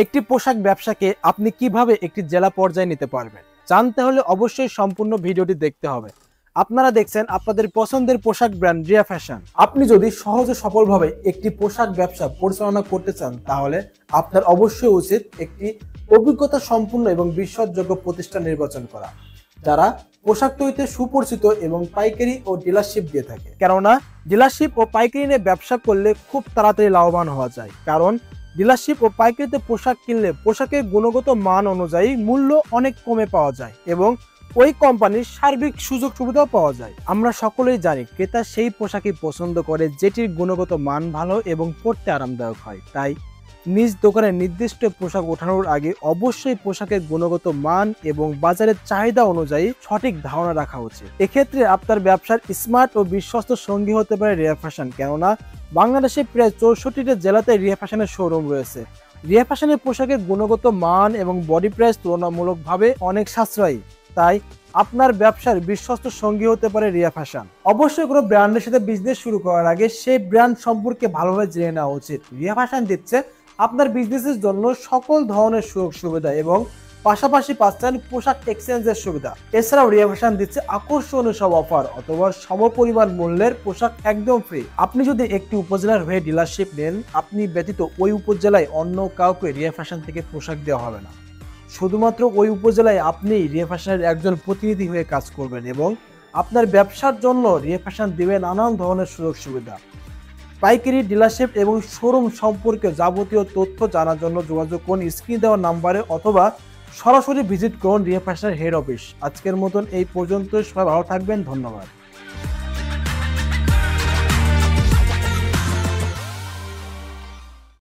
একটি পোশাক ব্যবসাকে আপনি কিভাবে একটি জেলা পর্যায়ে নিতে পারবেন জানতে হলে অবশ্যই সম্পূর্ণ ভিডিওটি দেখতে হবে। আপনারা দেখছেন আপনাদের পছন্দের পোশাক ব্র্যান্ড রিয়া ফ্যাশন। আপনি যদি সহজে সফলভাবে একটি পোশাক ব্যবসা পরিচালনা করতে চান তাহলে আপনার অবশ্যই উচিত একটি অভিজ্ঞতা সম্পূর্ণ এবং বিশ্বাসযোগ্য প্রতিষ্ঠান নির্বাচন করা, যারা পোশাক তৈরিতে সুপরিচিত এবং পাইকারি ও ডিলারশিপ দিয়ে থাকে। কেননা ডিলারশিপ ও পাইকারি নিয়ে ব্যবসা করলে খুব তাড়াতাড়ি লাভবান হওয়া যায়, কারণ ডিলারশিপ ও পাইকারিতে পোশাক কিনলে পোশাকের গুণগত মান অনুযায়ী মূল্য অনেক কমে পাওয়া যায় এবং ওই কোম্পানির সার্বিক সুযোগ সুবিধাও পাওয়া যায়। আমরা সকলেই জানি ক্রেতা সেই পোশাকই পছন্দ করে যেটির গুণগত মান ভালো এবং পরতে আরামদায়ক হয়। তাই নিজ দোকানে নির্দিষ্ট পোশাক ওঠানোর আগে অবশ্যই পোশাকের গুণগত মান এবং বাজারের চাহিদা অনুযায়ী সঠিক ধারণা রাখা উচিত। এক্ষেত্রে আপনার ব্যবসার স্মার্ট ও বিশ্বস্ত সঙ্গী হতে পারে রিয়া ফ্যাশন, কেননা বাংলাদেশে প্রায় 64টা জেলাতে রিয়া ফ্যাশনের শোরুম রয়েছে। রিয়া ফ্যাশনের পোশাকের গুণগত মান এবং বডি প্রাইস তুলনামূলকভাবে অনেক সাশ্রয়ী, তাই আপনার ব্যবসার বিশ্বস্ত সঙ্গী হতে পারে রিয়া ফ্যাশন। অবশ্যই কোনো ব্র্যান্ডের সাথে বিজনেস শুরু করার আগে সেই ব্র্যান্ড সম্পর্কে ভালোভাবে জেনে নেওয়া উচিত। রিয়া ফ্যাশন দিচ্ছে আপনার বিজনেসের জন্য সকল ধরনের সুযোগ সুবিধা এবং পাশাপাশি পাচ্ছেন পোশাক এক্সচেঞ্জের সুবিধা। এছাড়াও রিয়া ফ্যাশন দিচ্ছে আকর্ষণীয় সব অফার অথবা সমপরিমাণ মূল্যের পোশাক একদম ফ্রি। আপনি যদি একটি উপজেলার হয়ে ডিলারশিপ নেন, আপনি ব্যতীত ওই উপজেলায় অন্য কাউকে রিয়া ফ্যাশন থেকে পোশাক দেওয়া হবে না। শুধুমাত্র ওই উপজেলায় আপনি রিয়া ফ্যাশনের একজন প্রতিনিধি হয়ে কাজ করবেন এবং আপনার ব্যবসার জন্য রিয়া ফ্যাশন দিবে নানান ধরনের সুযোগ সুবিধা। পাইকারি, ডিলারশিপ এবং শোরুম সম্পর্কে যাবতীয় তথ্য জানার জন্য যোগাযোগ করুন স্ক্রিনে দেওয়া নাম্বারে অথবা সরাসরি ভিজিট করুন রিয়া ফ্যাশনের হেড অফিস। আজকের মতন এই পর্যন্ত, সবাই ভালো থাকবেন, ধন্যবাদ।